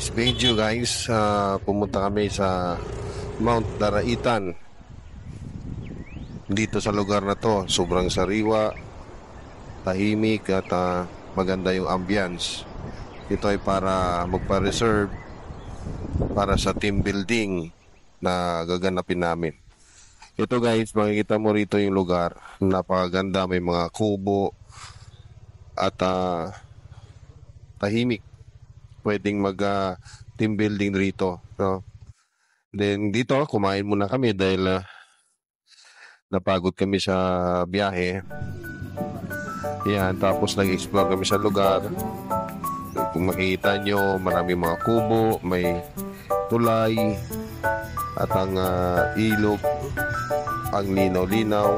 today's video guys, pumunta kami sa Mount Daraitan. Dito sa lugar na to, sobrang sariwa, tahimik at maganda yung ambience. Ito ay para magpa-reserve para sa team building na gaganapin namin. Ito guys, makikita mo rito yung lugar, napakaganda, may mga kubo at tahimik. Pwedeng mag team building rito, no? Then dito kumain muna kami dahil napagod kami sa biyahe. Yan, tapos nag-explore kami sa lugar. Kung makikita nyo, marami mga kubo, may tulay at ang ilog, ang linaw-linaw.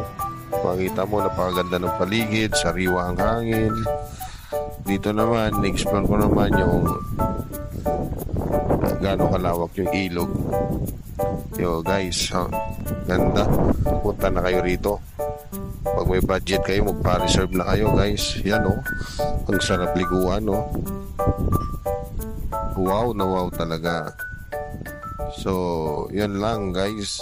Makikita mo, napakaganda ng paligid, sariwa ang hangin. Dito naman, na-explore ko naman yung gaano kalawak yung ilog. Yo guys, ganda. Punta na kayo rito. Pag may budget kayo, magpa-reserve na kayo guys. Yan ang sarap liguan Wow na wow talaga. So, yan lang guys.